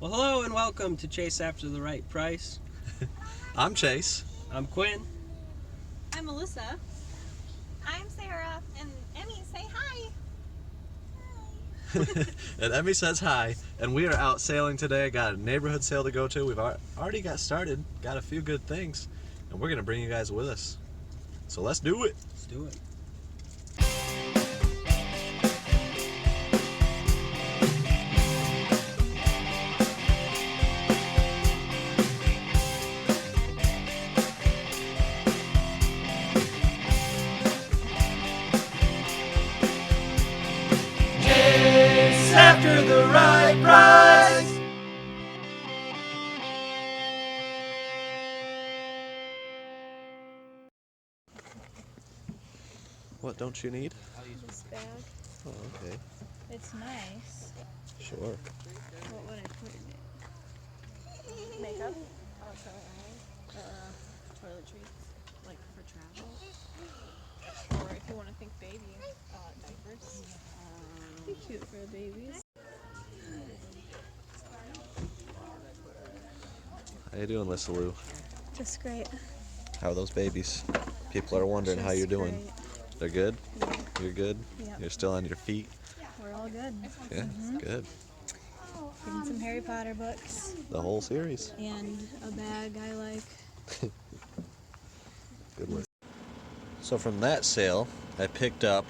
Well, hello and welcome to Chase After the Right Price. I'm Chase. I'm Quinn. I'm Melissa. I'm Sarah. And Emmy, say hi. And Emmy says hi. And we are out sailing today. Got a neighborhood sale to go to. We've already got started. Got a few good things. And we're going to bring you guys with us. So let's do it. Let's do it. Chase after the right price. What don't you need? This bag. Oh, okay. It's nice. Sure. What would I put in it? Makeup? Toiletries. Like for travel. Or if you want to think baby, diapers. Be cute for the babies. How you doing, Lissa Lou? Just great. How are those babies? People are wondering how you're doing. Great. They're good? Yeah. You're good? Yeah. You're still on your feet? We're all good. Yeah, good. Getting some Harry Potter books The whole series. and a bag I like. Good work. So from that sale, I picked up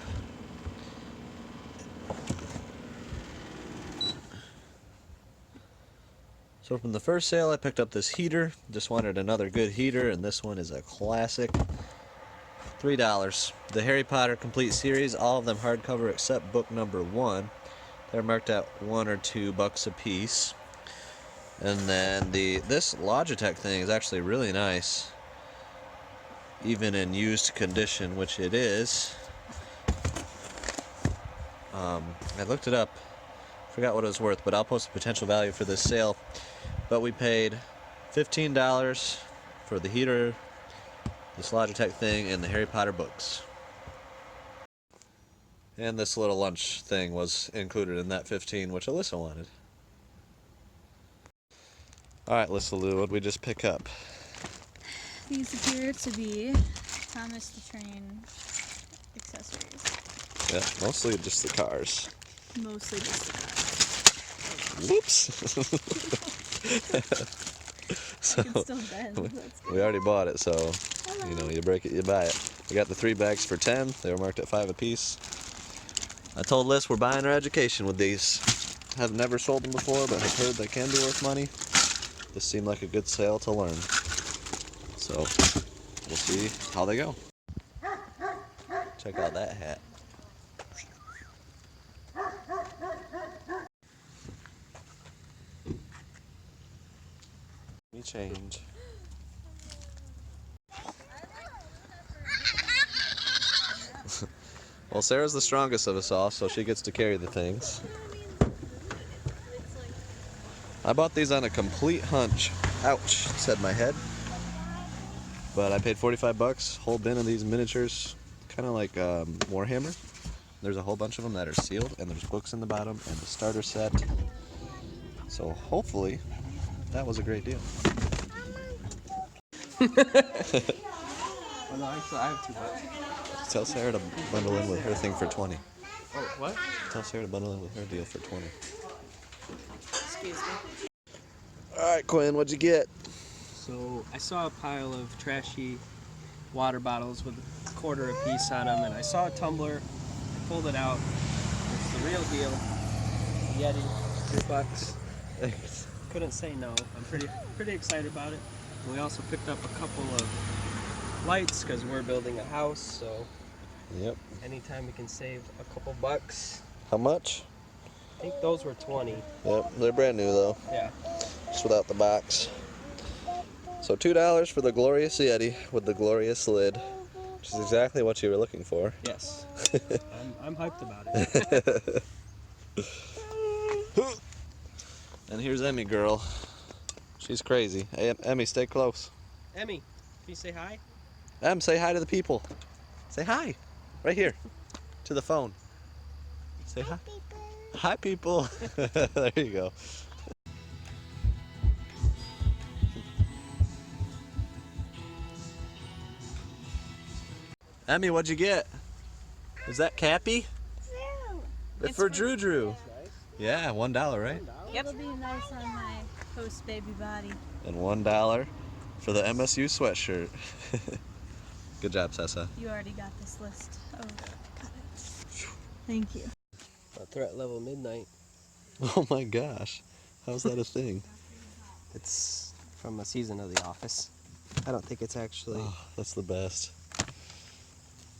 So from the first sale, I picked up this heater. Just wanted another good heater, and this one is a classic. $3. The Harry Potter Complete Series, all of them hardcover except book number 1. They're marked at $1 or $2 a piece. And then this Logitech thing is actually really nice, even in used condition, which it is. I looked it up, forgot what it was worth, but I'll post the potential value for this sale. But we paid $15 for the heater, this Logitech thing, and the Harry Potter books. And this little lunch thing was included in that $15, which Alyssa wanted. Alright, Alyssa Lou, what'd we just pick up? These appear to be Thomas the Train accessories. Yeah, mostly just the cars. Mostly just the Whoops! So, I can still bend. That's good. we already bought it, so, you know, you break it, you buy it. We got the 3 bags for $10. They were marked at $5 a piece. I told Liz we're buying her education with these. Have never sold them before, but have heard they can be worth money. This seemed like a good sale to learn. So, we'll see how they go. Check out that hat. Let me change. Well, Sarah's the strongest of us all, so she gets to carry the things. I bought these on a complete hunch. Ouch, said my head. But I paid $45, whole bin of these miniatures, kind of like Warhammer. There's a whole bunch of them that are sealed, and there's books in the bottom, and the starter set. So hopefully, that was a great deal. Oh no, actually I have $2. Tell Sarah to bundle in with her thing for 20. Oh, what? Tell Sarah to bundle in with her deal for 20. Excuse me. Alright, Quinn, what'd you get? So I saw a pile of trashy water bottles with a quarter a piece on them, and I saw a tumbler. I pulled it out. It's the real deal. Yeti, $3. Thanks. Couldn't say no. I'm pretty excited about it. And we also picked up a couple of lights because we're building a house, so Yep. anytime we can save a couple bucks. How much? I think those were 20. Yep, they're brand new though, Yeah. just without the box. So $2 for the glorious Yeti with the glorious lid, which is exactly what you were looking for. Yes. I'm hyped about it. And here's Emmy girl. She's crazy. Hey, Emmy, stay close. Emmy, can you say hi? Em, say hi to the people. Say hi. Right here. To the phone. Say hi. Hi, people. There you go. Emmy, what'd you get? Is that Cappy? It's for Drew Drew. Nice. Yeah, $1, right? Yep. It'll be nice on my post baby body. And $1 for the MSU sweatshirt. Good job, Sessa. You already got this list. Oh, got it. Thank you. Threat level midnight. Oh my gosh. How's that a thing? It's from a season of The Office. I don't think it's actually. Oh, that's the best.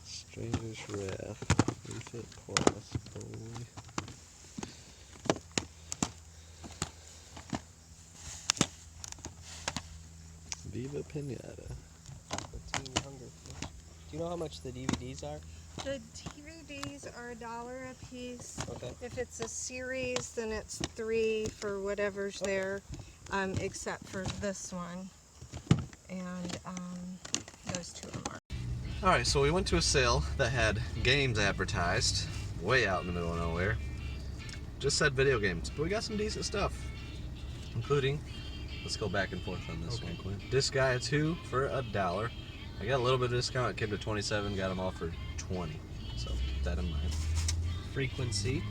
Stranger's Wrath. Refit plus. Holy. Viva Pinata. 15 Hunger Fish. Do you know how much the DVDs are? The DVDs are $1 a piece. Okay. If it's a series, then it's $3 for whatever's there, except for this one. And those two of them are. Alright, so we went to a sale that had games advertised way out in the middle of nowhere. Just said video games, but we got some decent stuff, including, let's go back and forth on this one, Quinn. Disgaea 2 for $1. I got a little bit of discount, it came to 27, got them all for 20, so keep that in mind. Frequency.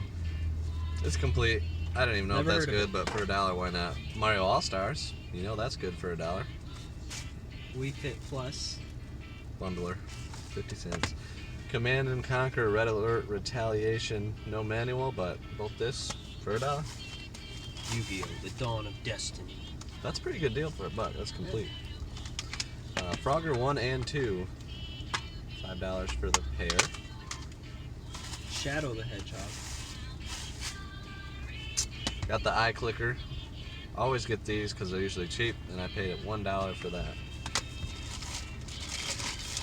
It's complete. I don't even know Never if that's heard of good, but for $1, why not? Mario All-Stars, you know that's good for $1. Wii Fit Plus. Bundler, 50 cents. Command and Conquer Red Alert Retaliation, no manual, but both this for $1. Yu-Gi-Oh! The Dawn of Destiny. That's a pretty good deal for $1. That's complete. Frogger 1 and 2, $5 for the pair. Shadow the Hedgehog. Got the eye clicker. Always get these because they're usually cheap, and I paid it $1 for that.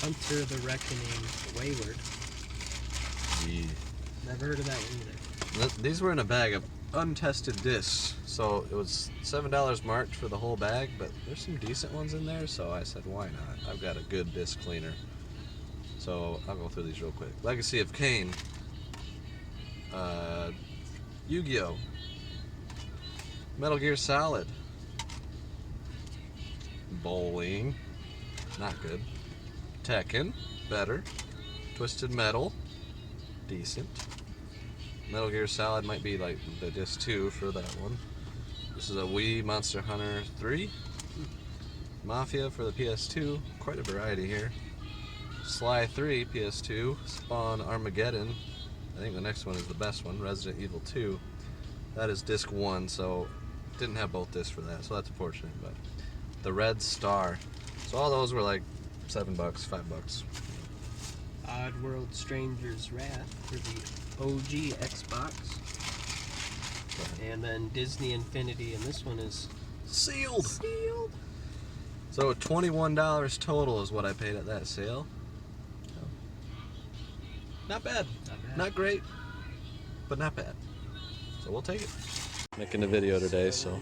Hunter the Reckoning Wayward. Yeah. Never heard of that one either. These were in a bag of untested discs, so it was $7 marked for the whole bag, but there's some decent ones in there, so I said why not. I've got a good disc cleaner, so I'll go through these real quick. Legacy of Kain, Yu-Gi-Oh, Metal Gear Solid, Bowling, not good, Tekken, better, Twisted Metal, decent. Metal Gear Solid might be like the disc 2 for that one. This is a Wii Monster Hunter 3. Mafia for the PS2. Quite a variety here. Sly 3 PS2. Spawn Armageddon. I think the next one is the best one. Resident Evil 2. That is disc 1, so didn't have both discs for that, so that's unfortunate. But the Red Star. So all those were like $7, $5. Oddworld Stranger's Wrath for the OG Xbox. And then Disney Infinity, and this one is Sealed! sealed. So $21 total is what I paid at that sale. Not bad. Not bad. Not great, but not bad. So we'll take it. Making a video today, so.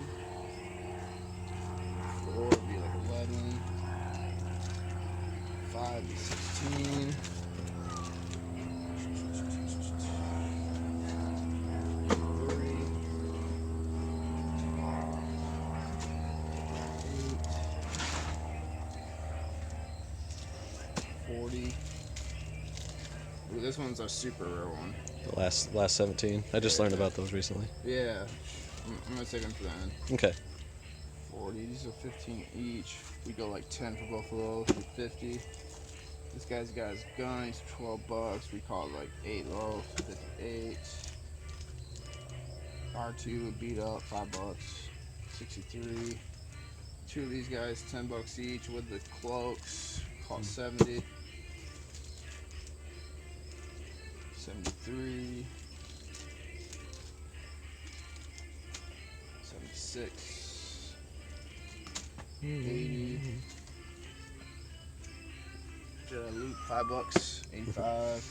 4 would be like 11. 5 would be 16. 40. Ooh, this one's a super rare one. The last 17. I just learned about those recently. Yeah. I'm gonna take them for the end. Okay. 40. These are 15 each. We go like 10 for both of those. For 50. This guy's got his gun. He's $12. We call it like 8 low. 58. R2 would beat up $5. 63. Two of these guys, $10 each with the cloaks. Call it 70. 73. 76. 80. Loot, $5. 85.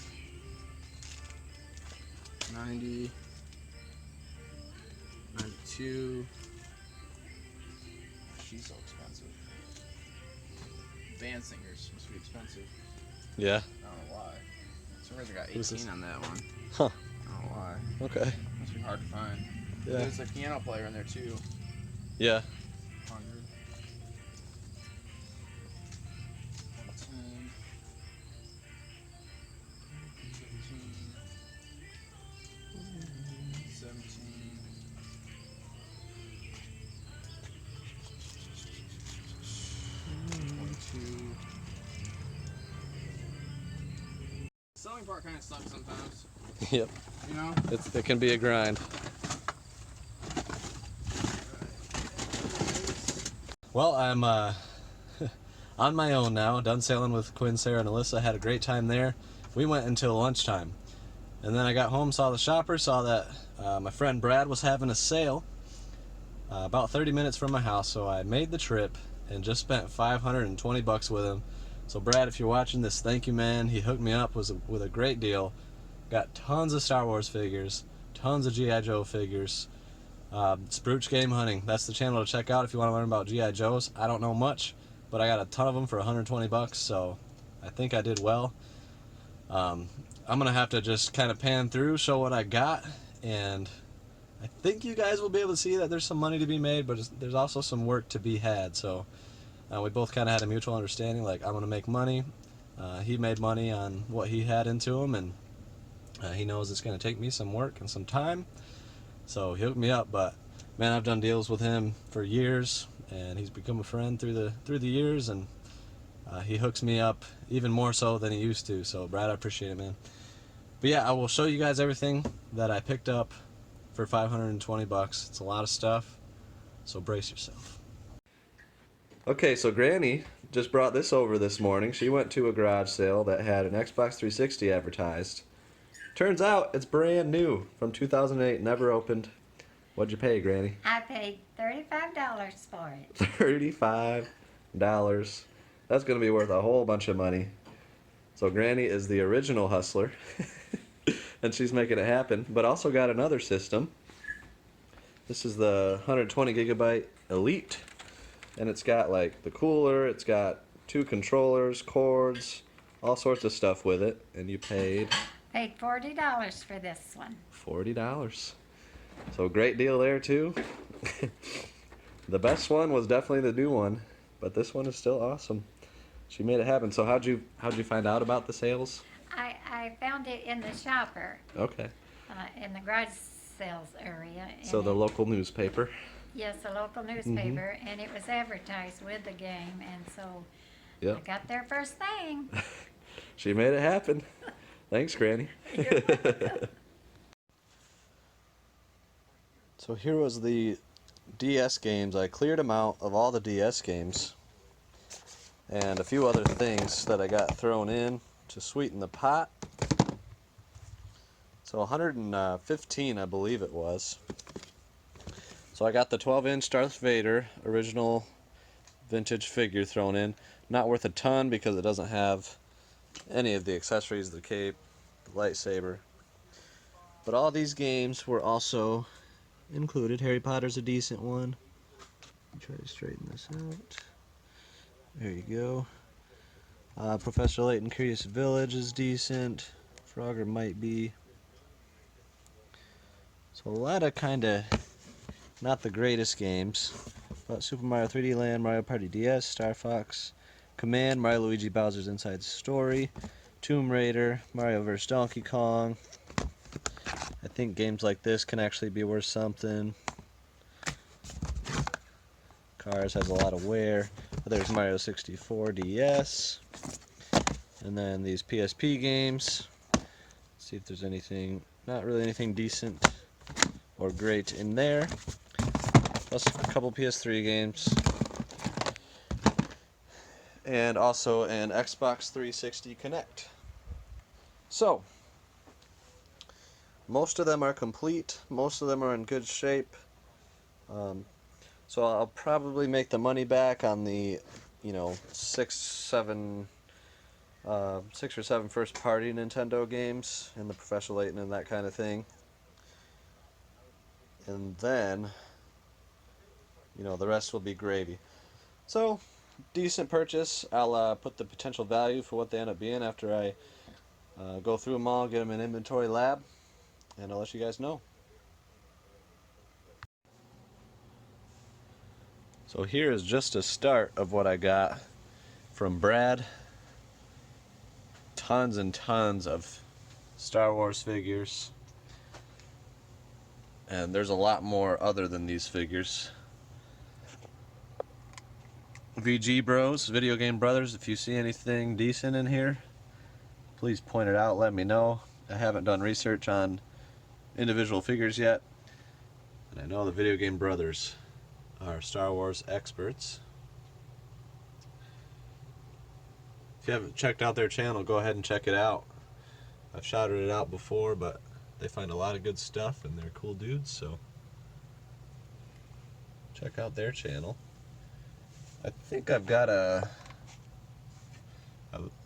90. 92. She's so expensive. Band singers must be expensive. Yeah. I don't know why. Some reason I got Who's this? 18 on that one. Huh. I don't know why. Okay. Must be hard to find. Yeah. There's a piano player in there too. Yeah. 100. 110. selling part kind of sucks sometimes. Yep. You know? It can be a grind. Well, I'm on my own now. Done sailing with Quinn, Sarah, and Alyssa. Had a great time there. We went until lunchtime. And then I got home, saw the shopper, saw that my friend Brad was having a sale about 30 minutes from my house. So I made the trip and just spent $520 with him. So Brad, if you're watching this, thank you, man. He hooked me up with a great deal. Got tons of Star Wars figures, tons of G.I. Joe figures. Spruce Game Hunting, that's the channel to check out if you want to learn about G.I. Joes. I don't know much, but I got a ton of them for $120, so I think I did well. I'm gonna have to just kind of pan through, show what I got, and I think you guys will be able to see that there's some money to be made, but there's also some work to be had. So we both kind of had a mutual understanding, like I'm gonna make money. He made money on what he had into him, and he knows it's gonna take me some work and some time. So he hooked me up, but man, I've done deals with him for years, and he's become a friend through the years, and he hooks me up even more so than he used to. So Brad, I appreciate it, man. But yeah, I will show you guys everything that I picked up for $520. It's a lot of stuff, so brace yourself. Okay, so Granny just brought this over this morning. She went to a garage sale that had an Xbox 360 advertised. Turns out it's brand new from 2008, never opened. What'd you pay, Granny? I paid $35 for it. $35. That's going to be worth a whole bunch of money. So Granny is the original hustler, and she's making it happen, but also got another system. This is the 120 gigabyte Elite, and it's got like the cooler, it's got 2 controllers, cords, all sorts of stuff with it, and you paid $40 for this one. $40. So great deal there too. The best one was definitely the new one, but this one is still awesome. She made it happen. So how'd you find out about the sales? I found it in the shopper. Okay. In the garage sales area. So the local newspaper. Yes, a local newspaper, and it was advertised with the game, and so Yep. I got there first thing. She made it happen. Thanks, Granny. So here was the DS games. I cleared them out of all the DS games. And a few other things that I got thrown in to sweeten the pot. So 115, I believe it was. So I got the 12-inch Darth Vader original vintage figure thrown in. Not worth a ton because it doesn't have any of the accessories, the cape, the lightsaber. But all these games were also included. Harry Potter's a decent one. Try to straighten this out. There you go. Professor Layton Curious Village is decent. Frogger might be. So a lot of kind of not the greatest games. But Super Mario 3D Land, Mario Party DS, Star Fox Command, Mario Luigi Bowser's Inside Story, Tomb Raider, Mario vs. Donkey Kong. I think games like this can actually be worth something. Cars has a lot of wear. There's Mario 64 DS. And then these PSP games. Let's see if there's anything, not really anything decent or great in there. Plus a couple PS3 games. And also an Xbox 360 Connect. So, most of them are complete. Most of them are in good shape. So I'll probably make the money back on the, 6 or 7 first-party Nintendo games and the Professional Layton and that kind of thing. And then, the rest will be gravy. So, decent purchase. I'll put the potential value for what they end up being after I go through them all, get them in inventory lab, and I'll let you guys know. So here is just a start of what I got from Brad. Tons and tons of Star Wars figures. And there's a lot more other than these figures. VG Bros, Video Game Brothers, if you see anything decent in here, please point it out, let me know. I haven't done research on individual figures yet, and I know the Video Game Brothers are Star Wars experts. If you haven't checked out their channel, go ahead and check it out. I've shouted it out before, but they find a lot of good stuff and they're cool dudes, so check out their channel. I think I've got a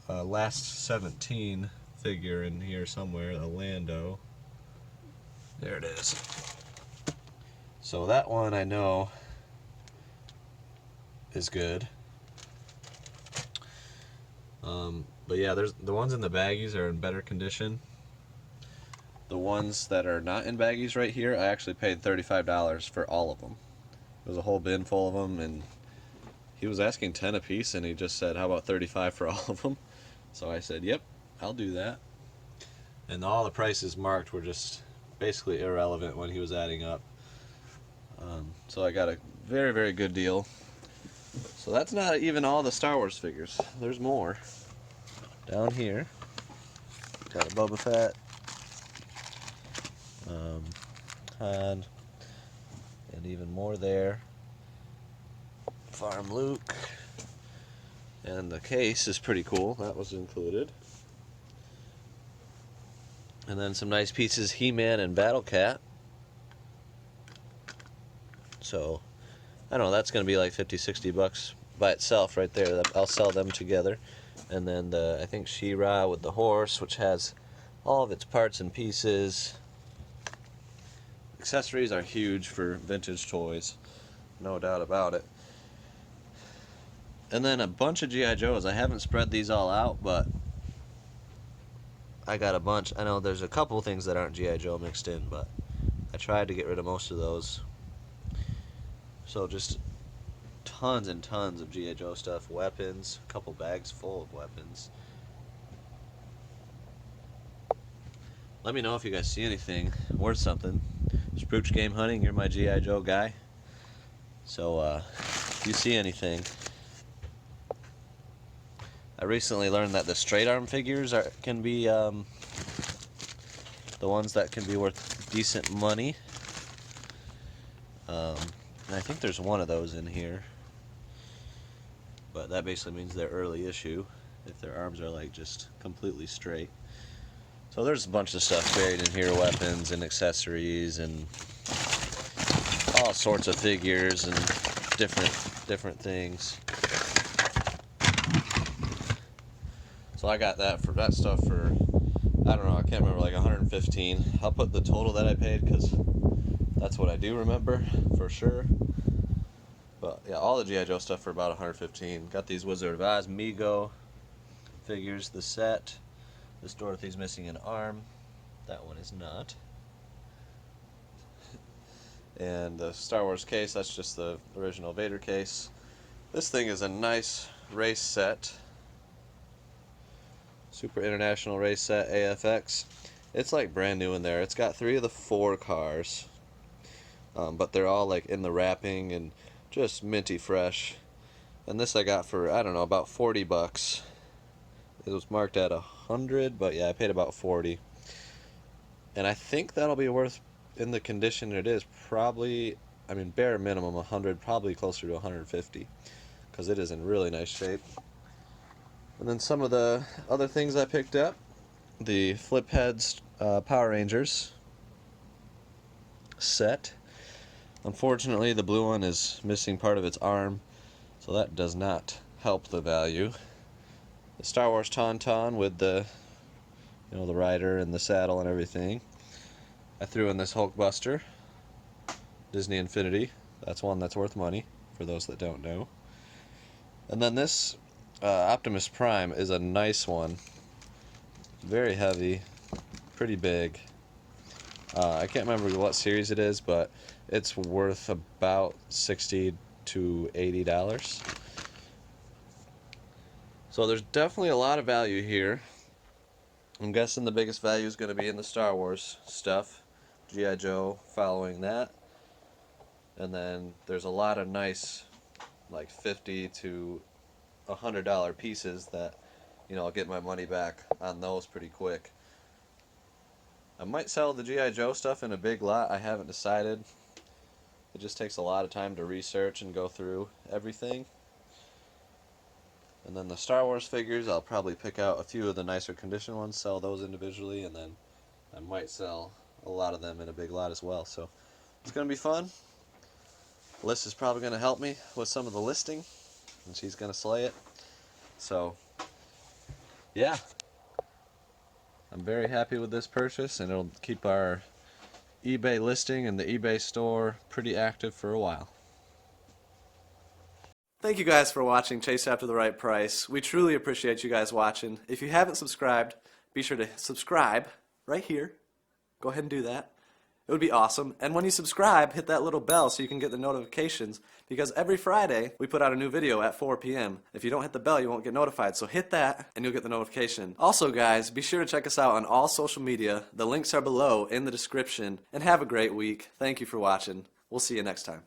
last 17 figure in here somewhere, a Lando. There it is. So that one I know is good. But yeah, there's the ones in the baggies are in better condition. The ones that are not in baggies right here, I actually paid $35 for all of them. There was a whole bin full of them, and he was asking 10 a piece, and he just said, how about 35 for all of them? So I said, yep, I'll do that. And all the prices marked were just basically irrelevant when he was adding up. So I got a very, very good deal. So that's not even all the Star Wars figures. There's more. Down here, got a Boba Fett, Han, and even more there. Farm Luke, and the case is pretty cool. That was included. And then some nice pieces, He-Man and Battle Cat. So, I don't know, that's going to be like 50-60 bucks by itself right there. I'll sell them together. And then I think She-Ra with the horse, which has all of its parts and pieces. Accessories are huge for vintage toys, no doubt about it. And then a bunch of G.I. Joes. I haven't spread these all out, but I got a bunch. I know there's a couple things that aren't G.I. Joe mixed in, but I tried to get rid of most of those. So just tons and tons of G.I. Joe stuff, weapons, a couple bags full of weapons. Let me know if you guys see anything worth something. Spooch Game Hunting, you're my G.I. Joe guy. So if you see anything. I recently learned that the straight arm figures can be the ones that can be worth decent money. And I think there's one of those in here. But that basically means they're early issue if their arms are like just completely straight. So there's a bunch of stuff buried in here, weapons and accessories and all sorts of figures and different things. So I got that stuff for, I don't know, I can't remember, like 115. I'll put the total that I paid because that's what I do remember for sure. But yeah, all the G.I. Joe stuff for about 115. Got these Wizard of Oz Mego figures, the set. This Dorothy's missing an arm. That one is not. And the Star Wars case, that's just the original Vader case. This thing is a nice race set. Super International Race Set AFX. It's like brand new in there. It's got 3 of the 4 cars. But they're all like in the wrapping and just minty fresh. And this I got for, I don't know, about 40 bucks. It was marked at 100, but yeah, I paid about 40. And I think that'll be worth, in the condition it is, probably, I mean, bare minimum 100, probably closer to 150, because it is in really nice shape. And then some of the other things I picked up, the Flip Heads Power Rangers set. Unfortunately, the blue one is missing part of its arm, so that does not help the value. The Star Wars Tauntaun with the, you know, the rider and the saddle and everything. I threw in this Hulkbuster, Disney Infinity. That's one that's worth money, for those that don't know. And then this Optimus Prime is a nice one. Very heavy, pretty big. I can't remember what series it is, but it's worth about $60 to $80. So there's definitely a lot of value here. I'm guessing the biggest value is going to be in the Star Wars stuff. G.I. Joe following that. And then there's a lot of nice, like $50 to $100 pieces that you know, I'll get my money back on those pretty quick. I might sell the G.I. Joe stuff in a big lot. I haven't decided. It just takes a lot of time to research and go through everything. And then the Star Wars figures, I'll probably pick out a few of the nicer condition ones, sell those individually, and then I might sell a lot of them in a big lot as well. So it's going to be fun. Liz is probably going to help me with some of the listing, and she's going to slay it. So, yeah. I'm very happy with this purchase, and it'll keep our eBay listing and the eBay store pretty active for a while. Thank you guys for watching Chase After the Right Price. We truly appreciate you guys watching. If you haven't subscribed, be sure to subscribe right here. Go ahead and do that. It would be awesome. And when you subscribe, hit that little bell so you can get the notifications, because every Friday we put out a new video at 4 p.m. If you don't hit the bell, you won't get notified. So hit that and you'll get the notification. Also guys, be sure to check us out on all social media. The links are below in the description. And have a great week. Thank you for watching. We'll see you next time.